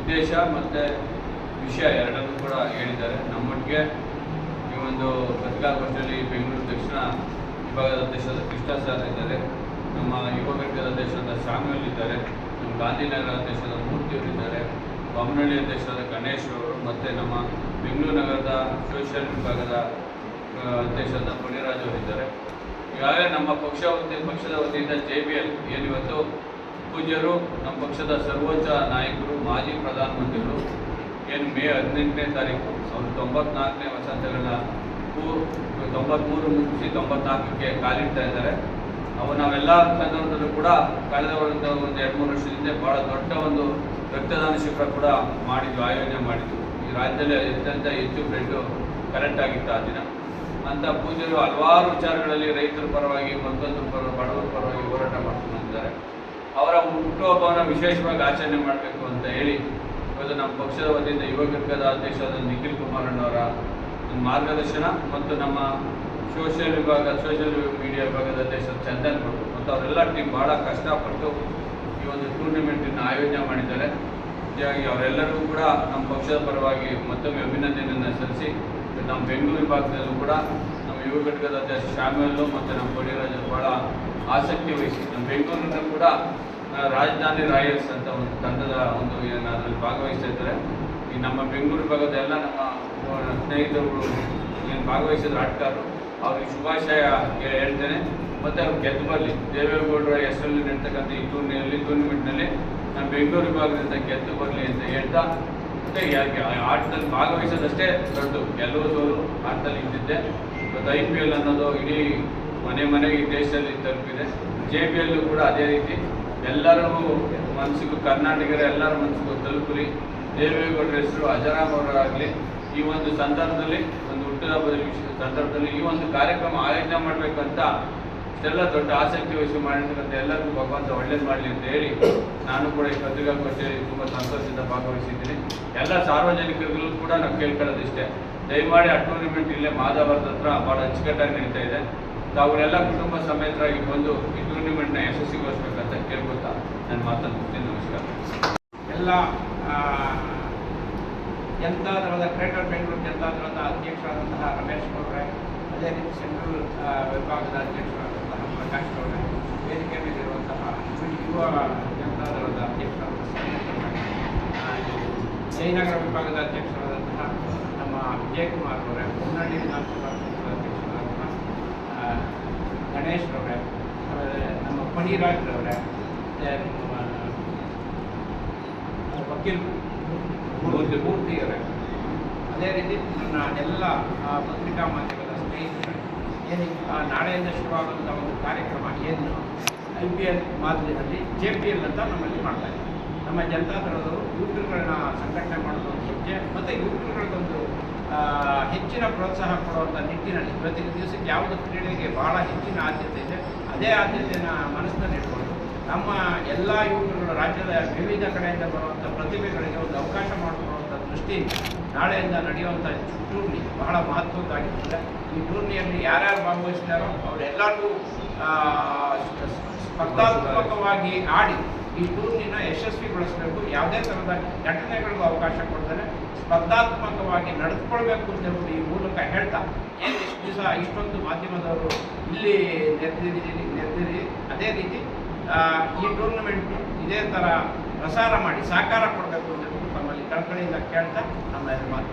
ಉದ್ದೇಶ ಮತ್ತು ವಿಷಯ ಎರಡನ್ನೂ ಕೂಡ ಹೇಳಿದ್ದಾರೆ. ನಮ್ಮೊಟ್ಟಿಗೆ ಈ ಒಂದು ಪತ್ರಿಕಾಗೋಷ್ಠಿಯಲ್ಲಿ ಬೆಂಗಳೂರು ದಕ್ಷಿಣ ವಿಭಾಗದ ಅಧ್ಯಕ್ಷರಾದ ಕೃಷ್ಣ ಸರ್ ಇದ್ದಾರೆ, ನಮ್ಮ ಯುವ ಘಟಕದ ಅಧ್ಯಕ್ಷರಾದ ಶಾಮ್ಯೂಲ್ ಇದ್ದಾರೆ, ನಮ್ಮ ಗಾಂಧಿನಗರ ಅಧ್ಯಕ್ಷರಾದ ಮೂರ್ತಿಯವರಿದ್ದಾರೆ, ಬೊಮ್ಮನಹಳ್ಳಿ ಅಧ್ಯಕ್ಷರಾದ ಗಣೇಶ್ ಅವರು ಮತ್ತು ನಮ್ಮ ಬೆಂಗಳೂರು ನಗರದ ಸೋಷಿಯಲ್ ವಿಭಾಗದ ಅಧ್ಯಕ್ಷರಾದ ಪುಣ್ಯರಾಜ್ ಅವರಿದ್ದಾರೆ. ಈಗಾಗಲೇ ನಮ್ಮ ಪಕ್ಷದ ವತಿಯಿಂದ JBL ಏನಿವತ್ತು ಪೂಜ್ಯರು ನಮ್ಮ ಪಕ್ಷದ ಸರ್ವೋಚ್ಚ ನಾಯಕರು ಮಾಜಿ ಪ್ರಧಾನಮಂತ್ರಿಗಳು ಏನು ಮೇ 18ನೇ ತಾರೀಕು ಅವರು 94ನೇ ವಸಂತಗಳ 93 ಮುಗಿಸಿ 94ಕ್ಕೆ ಕಾಲಿಡ್ತಾ ಇದ್ದಾರೆ. ನಾವೆಲ್ಲ ಸಂದರ್ಭದಲ್ಲೂ ಕೂಡ ಕಳೆದ ಒಂದು 2-3 ವರ್ಷದಿಂದ ಭಾಳ ದೊಡ್ಡ ಒಂದು ರಕ್ತದಾನ ಶಿಬಿರ ಕೂಡ ಆಯೋಜನೆ ಮಾಡಿದ್ವಿ. ಈ ರಾಜ್ಯದಲ್ಲಿ ಅತ್ಯಂತ ಹೆಚ್ಚು ಬ್ಲಡ್ ಕರೆಕ್ಟ್ ಆಗಿತ್ತು ಆ ದಿನ. ಅಂತ ಪೂಜ್ಯರು ಹಲವಾರು ವಿಚಾರಗಳಲ್ಲಿ ರೈತರ ಪರವಾಗಿ ಮತ್ತೊಂದು ಬಡವರ ಪರವಾಗಿ ಹೋರಾಟ ಮಾಡ್ಕೊಂಡು ಬಂದಿದ್ದಾರೆ. ಅವರ ಹುಟ್ಟುಹಬ್ಬವನ್ನು ವಿಶೇಷವಾಗಿ ಆಚರಣೆ ಮಾಡಬೇಕು ಅಂತ ಹೇಳಿ ಇವತ್ತು ನಮ್ಮ ಪಕ್ಷದ ವತಿಯಿಂದ ಯುವ ಘಟಕದ ಅಧ್ಯಕ್ಷರಾದ ನಿಖಿಲ್ ಕುಮಾರಣ್ಣವರ ಮಾರ್ಗದರ್ಶನ ಮತ್ತು ನಮ್ಮ ಸೋಷಿಯಲ್ ಮೀಡಿಯಾ ವಿಭಾಗದ ಅಧ್ಯಕ್ಷರು ಚಂದನ್ ಅವರು ಮತ್ತು ಅವರೆಲ್ಲ ಟೀಮ್ ಭಾಳ ಕಷ್ಟಪಟ್ಟು ಈ ಒಂದು ಟೂರ್ನಿಮೆಂಟನ್ನು ಆಯೋಜನೆ ಮಾಡಿದ್ದಾರೆ. ಹೀಗಾಗಿ ಅವರೆಲ್ಲರಿಗೂ ಕೂಡ ನಮ್ಮ ಪಕ್ಷದ ಪರವಾಗಿ ಮತ್ತೊಮ್ಮೆ ಅಭಿನಂದನೆಯನ್ನು ಸಲ್ಲಿಸಿ ನಮ್ಮ ಬೆಂಗಳೂರು ವಿಭಾಗದಲ್ಲೂ ಕೂಡ ನಮ್ಮ ಯುವ ಘಟಕದ ಅಧ್ಯಕ್ಷ ಶಾಮ್ಯೂಲ್ ಮತ್ತು ನಮ್ಮ ಪುಣ್ಯರಾಜ್ ಭಾಳ ಆಸಕ್ತಿ ವಹಿಸಿ ನಮ್ಮ ಬೆಂಗಳೂರಿನಲ್ಲಿ ಕೂಡ ರಾಜಧಾನಿ ರಾಯಲ್ಸ್ ಅಂತ ಒಂದು ತಂಡದ ಒಂದು ಅದರಲ್ಲಿ ಭಾಗವಹಿಸ್ತಾ ಇದ್ದಾರೆ. ಈ ನಮ್ಮ ಬೆಂಗಳೂರು ಭಾಗದ ಎಲ್ಲ ನಮ್ಮ ಸ್ನೇಹಿತರುಗಳು ಏನು ಭಾಗವಹಿಸಿದ್ರು ಆಟಗಾರರು ಅವ್ರಿಗೆ ಶುಭಾಶಯ ಹೇಳ್ತೇನೆ. ಮತ್ತು ಅವ್ರು ಗೆದ್ದು ಬರಲಿ, ದೇವೇಗೌಡರ ಹೆಸರಲ್ಲಿ ನಡೀತಕ್ಕಂಥ ಈ ಟೂರ್ನಿಮೆಂಟ್ನಲ್ಲಿ ನಮ್ಮ ಬೆಂಗಳೂರು ವಿಭಾಗದಿಂದ ಗೆದ್ದು ಬರಲಿ ಅಂತ ಹೇಳ್ತಾ, ಮತ್ತು ಆಟದಲ್ಲಿ ಭಾಗವಹಿಸೋದಷ್ಟೇ ದೊಡ್ಡ ಗೆಲ್ಲುವ ಸೋಲು ಆಟದಲ್ಲಿ ಇದ್ದಿದ್ದೆ. ಇವತ್ತು IPL ಅನ್ನೋದು ಇಡೀ ಮನೆಗೆ ಈ ದೇಶದಲ್ಲಿ ತಲುಪಿದೆ. JBL ಕೂಡ ಅದೇ ರೀತಿ ಎಲ್ಲರಿಗೂ ಮನಸ್ಸಿಗೂ ಕರ್ನಾಟಕರ ಎಲ್ಲರ ಮನಸ್ಸಿಗೂ ತಲುಪಲಿ. ದೇವೇಗೌಡರ ಹೆಸರು ಅಜರಾಮರಾಗಲಿ. ಈ ಒಂದು ಸಂದರ್ಭದಲ್ಲಿ ಒಂದು ಹುಟ್ಟುಹಬ್ಬದ ಸಂದರ್ಭದಲ್ಲಿ ಈ ಒಂದು ಕಾರ್ಯಕ್ರಮ ಆಯೋಜನೆ ಮಾಡಬೇಕಂತ ಇಷ್ಟೆಲ್ಲ ದೊಡ್ಡ ಆಸಕ್ತಿ ವಹಿಸಿ ಮಾಡಿರ್ತಕ್ಕಂಥ ಎಲ್ಲರಿಗೂ ಭಗವಂತ ಒಳ್ಳೇದು ಮಾಡಲಿ ಅಂತ ಹೇಳಿ ನಾನು ಕೂಡ ಈ ಪತ್ರಿಕಾಗೋಷ್ಠಿಯಲ್ಲಿ ತುಂಬ ಸಂತೋಷದಿಂದ ಭಾಗವಹಿಸಿದ್ದೀನಿ. ಎಲ್ಲ ಸಾರ್ವಜನಿಕರಿಗೂ ಕೂಡ ನಾವು ಕೇಳ್ಕೊಳ್ಳೋದಿಷ್ಟೇ, ದಯಮಾಡಿ ಆ ಟೂರ್ನಿಮೆಂಟ್ ಇಲ್ಲೇ ಮಾಧವರದ ಹತ್ರ ಭಾಳ ಅಚ್ಚುಕಟ್ಟಾಗಿ ನಡೀತಾ ಇದೆ. ಅವರೆಲ್ಲ ಕುಟುಂಬ ಸಮೇತರಾಗಿ ಬಂದು ಈ ಟೂರ್ನಿಮೆಂಟ್ನ ಯಶಸ್ವಿಗೊಳಿಸ್ಬೇಕಂತ ಕೇಳ್ಕೊತಾ ನಾನು ಮಾತನ್ನು ಮುಗಿಸ್ತೀನಿ. ನಮಸ್ಕಾರ. ಎಲ್ಲ ಜನತಾದಳದ ಗ್ರೇಟರ್ ಬೆಂಗಳೂರು ಜನತಾದಳದ ಅಧ್ಯಕ್ಷರಾದಂತಹ ರಮೇಶ್ ಗೌಡ್ರೆ, ಅದೇ ರೀತಿ ಸೆಂಟ್ರಲ್ ವಿಭಾಗದ ಅಧ್ಯಕ್ಷರಾದಂತಹ ಪ್ರಕಾಶ್ ಗೌಡ್ರೆ, ವೇದಿಕೆ ಮೇಲಿರುವಂತಹ ಯುವ ಜನತಾದಳದ ಅಧ್ಯಕ್ಷರಾದಂತಹ ಜಯನಗರ ವಿಭಾಗದ ಅಧ್ಯಕ್ಷರಾದಂತಹ ನಮ್ಮ ವಿಜಯಕುಮಾರ್ ಅವರೇ, ಹೊನ್ನಳ್ಳಿ ವಿಧಾನಸಭಾ ಕ್ಷೇತ್ರದ ಅಧ್ಯಕ್ಷರಾದಂತಹ ಗಣೇಶ್ ಅವರೇ, ನಮ್ಮ ಪಣಿರಾಜ್ ಅವರೇ, ವಕೀಲ್ ಮೂರ್ತಿಯವರೇ, ಅದೇ ರೀತಿ ನನ್ನ ಎಲ್ಲ ಪತ್ರಿಕಾ ಮಾಧ್ಯಮದ ಸ್ನೇಹಿತರೆ, ಏನು ನಾಳೆಯಿಂದ ಶುರುವಾಗುವಂಥ ಒಂದು ಕಾರ್ಯಕ್ರಮ ಏನು IPL ಮಾದರಿಯಲ್ಲಿ JPL ಅಂತ ನಮ್ಮಲ್ಲಿ ಮಾಡ್ತಾಯಿದ್ದೀವಿ. ನಮ್ಮ ಜನತಾದಳದವರು ಯುವಕರುಗಳನ್ನ ಸಂಘಟನೆ ಮಾಡೋದು ಒಂದು ಹೆಜ್ಜೆ, ಮತ್ತು ಯುವಕರುಗಳಿಗೊಂದು ಹೆಚ್ಚಿನ ಪ್ರೋತ್ಸಾಹ ಕೊಡುವಂಥ ನಿಟ್ಟಿನಲ್ಲಿ ಇವತ್ತಿನ ದಿವಸಕ್ಕೆ ಯಾವುದು ಕ್ರೀಡೆಗೆ ಭಾಳ ಹೆಚ್ಚಿನ ಆದ್ಯತೆ ಇದೆ, ಅದೇ ಆದ್ಯತೆಯನ್ನು ಮನಸ್ಸಿನಲ್ಲಿ ಇಟ್ಕೊಂಡು ನಮ್ಮ ಎಲ್ಲ ಯುವಕರುಗಳು ರಾಜ್ಯದ ವಿವಿಧ ಕಡೆಯಿಂದ ಬರುವಂಥ ಪ್ರತಿಭೆಗಳಿಗೆ ಒಂದು ಅವಕಾಶ ಮಾಡಿಕೊಡುವಂಥ ದೃಷ್ಟಿಯಿಂದ ನಾಳೆಯಿಂದ ನಡೆಯುವಂಥ ಟೂರ್ನಿ ಬಹಳ ಮಹತ್ವದ್ದಾಗಿರ್ತದೆ. ಈ ಟೂರ್ನಿಯಲ್ಲಿ ಯಾರ್ಯಾರು ಭಾಗವಹಿಸ್ತಾರೋ ಅವರೆಲ್ಲರಿಗೂ ಸ್ಪರ್ಧಾತ್ಮಕವಾಗಿ ಆಡಿ ಈ ಟೂರ್ನಿನ ಯಶಸ್ವಿಗೊಳಿಸಬೇಕು. ಯಾವುದೇ ಥರದ ಘಟನೆಗಳಿಗೂ ಅವಕಾಶ ಕೊಡ್ತಾರೆ, ಸ್ಪರ್ಧಾತ್ಮಕವಾಗಿ ನಡೆದುಕೊಳ್ಬೇಕು ಅಂತ ಹೇಳಿ ಈ ಮೂಲಕ ಹೇಳ್ತಾ, ಏನು ಇಷ್ಟು ದಿವಸ ಇಷ್ಟೊಂದು ಮಾಧ್ಯಮದವರು ಇಲ್ಲಿ ನೆರೆದಿರಿ, ಅದೇ ರೀತಿ ಈ ಟೂರ್ನಮೆಂಟು ಇದೇ ಥರ ಪ್ರಸಾರ ಮಾಡಿ ಸಾಕಾರ ಕೊಡಬೇಕು ಅಂತ ತಮ್ಮಲ್ಲಿ ಕಳಕಳಿಯಿಂದ ಕೇಳ್ತಾ ನಮ್ಮ ಮಾತು